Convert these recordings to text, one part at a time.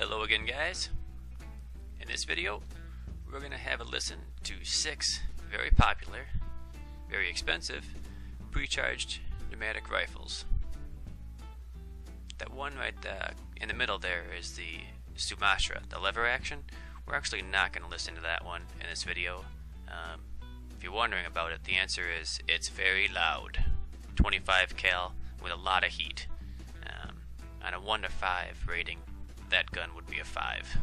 Hello again, guys. In this video we're going to have a listen to 6 very popular, very expensive pre-charged pneumatic rifles. That one right in the middle there is the Sumatra, the lever action. We're actually not going to listen to that one in this video. If you're wondering about it, the answer is it's very loud. 25 cal with a lot of heat. On a 1 to 5 rating, that gun would be a 5.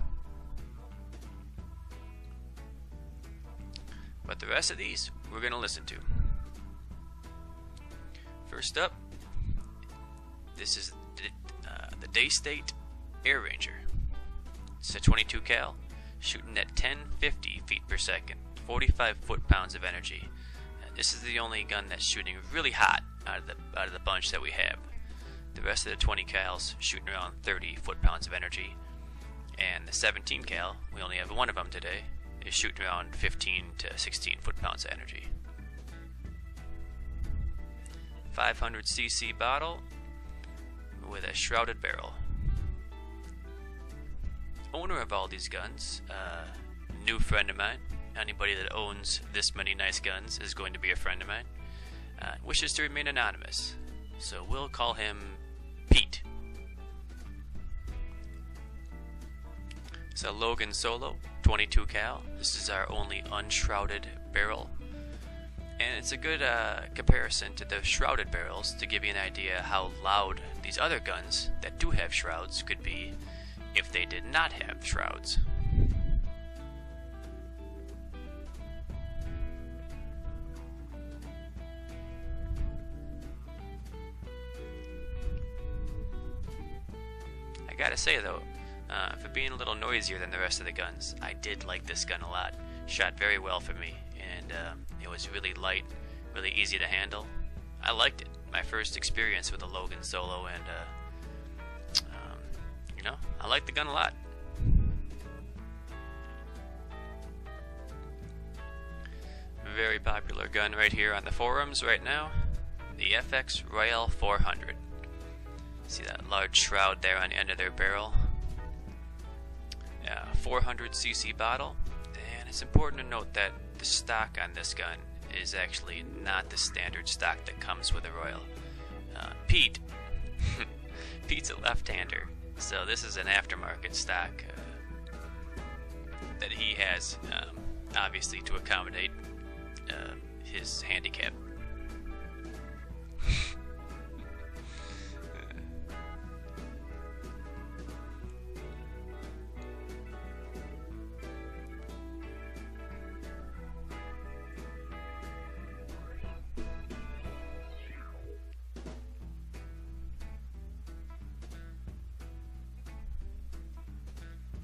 But the rest of these we're going to listen to. First up, this is the Daystate Air Ranger. It's a 22 cal, shooting at 1050 feet per second, 45 foot-pounds of energy. This is the only gun that's shooting really hot out of the bunch that we have. The rest of the 20 cals shooting around 30 foot-pounds of energy, and the 17 cal, we only have one of them today, is shooting around 15 to 16 foot-pounds of energy. 500cc bottle with a shrouded barrel. Owner of all these guns, new friend of mine. Anybody that owns this many nice guns is going to be a friend of mine. Wishes to remain anonymous, so we'll call him Pete. It's a Logan Solo 22 cal. This is our only unshrouded barrel, and it's a good comparison to the shrouded barrels to give you an idea how loud these other guns that do have shrouds could be if they did not have shrouds. I gotta say though, for being a little noisier than the rest of the guns, I did like this gun a lot. Shot very well for me, and it was really light, really easy to handle. I liked it. My first experience with a Logan Solo, and I liked the gun a lot. Very popular gun right here on the forums right now, the FX Royale 400. See that large shroud there on the end of their barrel? 400cc bottle, and it's important to note that the stock on this gun is actually not the standard stock that comes with a Royal. Pete's a left-hander, so this is an aftermarket stock that he has, obviously to accommodate his handicap.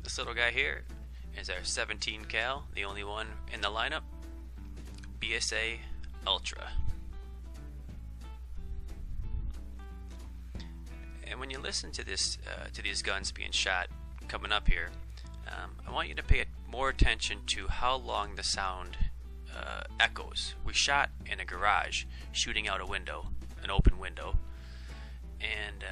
This little guy here is our 17 cal, the only one in the lineup, BSA Ultra. And when you listen to this, to these guns being shot coming up here, I want you to pay more attention to how long the sound echoes. We shot in a garage, shooting out a window, an open window, and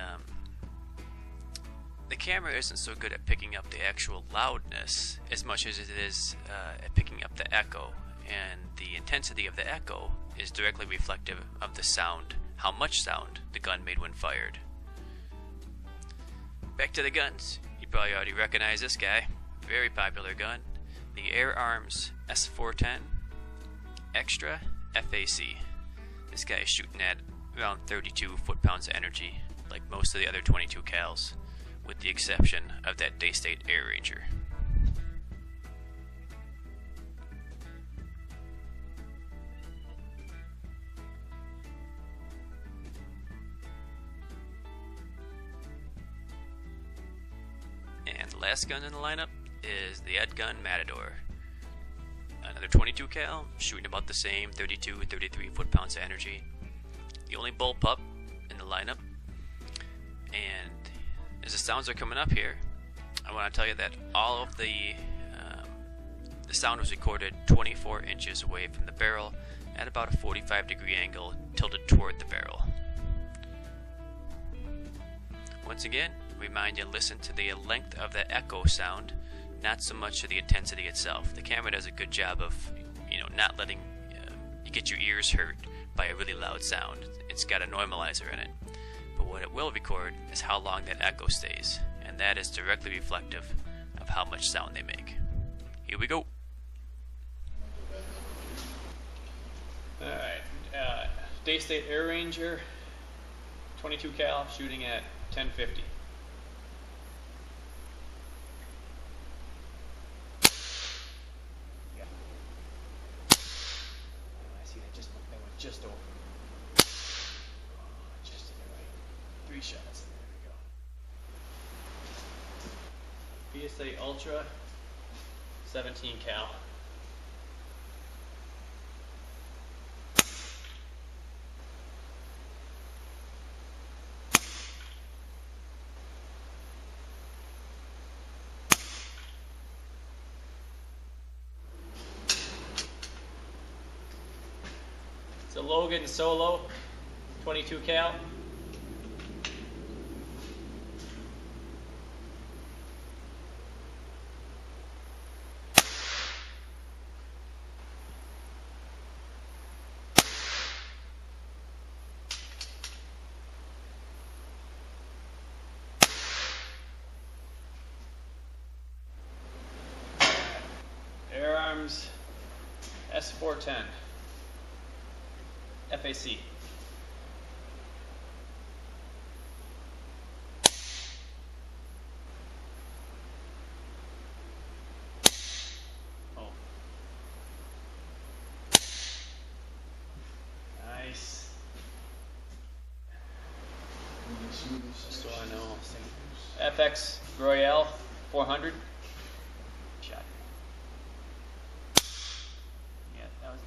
the camera isn't so good at picking up the actual loudness as much as it is at picking up the echo, and the intensity of the echo is directly reflective of the sound, how much sound the gun made when fired. Back to the guns. You probably already recognize this guy. Very popular gun, the Air Arms S410 Extra FAC. This guy is shooting at around 32 foot-pounds of energy, like most of the other 22 cals, with the exception of that Daystate Air Ranger. And the last gun in the lineup is the Ed Gun Matador. Another 22 cal, shooting about the same, 32, 33 foot-pounds of energy. The only bullpup in the lineup. And as the sounds are coming up here, I want to tell you that all of the sound was recorded 24 inches away from the barrel at about a 45-degree angle tilted toward the barrel. Once again, remind you to listen to the length of the echo sound, not so much to the intensity itself. The camera does a good job of, not letting you get your ears hurt by a really loud sound. It's got a normalizer in it. But what it will record is how long that echo stays, and that is directly reflective of how much sound they make. Here we go. Alright, Daystate Air Ranger, 22 cal, shooting at 1050. Yeah. I see that went just over. Just to the right. 3 shots. There we go. PSA Ultra, 17 cal. It's a Logan Solo, 22 cal. Air Arms S410. FAC. Oh. Nice. Just so I know. FX Royale 400. Shot. Yeah, that was.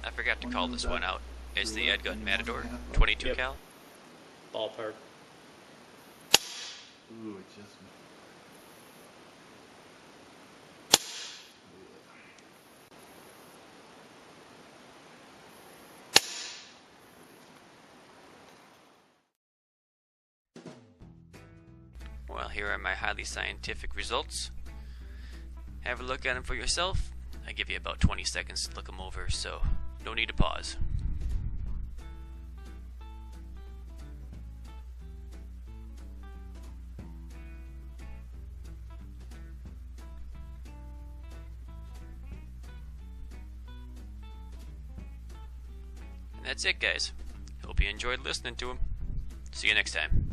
I forgot to call this one out. It's the Edgun Matador, 22 cal. Ballpark. Ooh, it just. Well, here are my highly scientific results. Have a look at them for yourself. I give you about 20 seconds to look them over, so no need to pause. And that's it, guys. Hope you enjoyed listening to them. See you next time.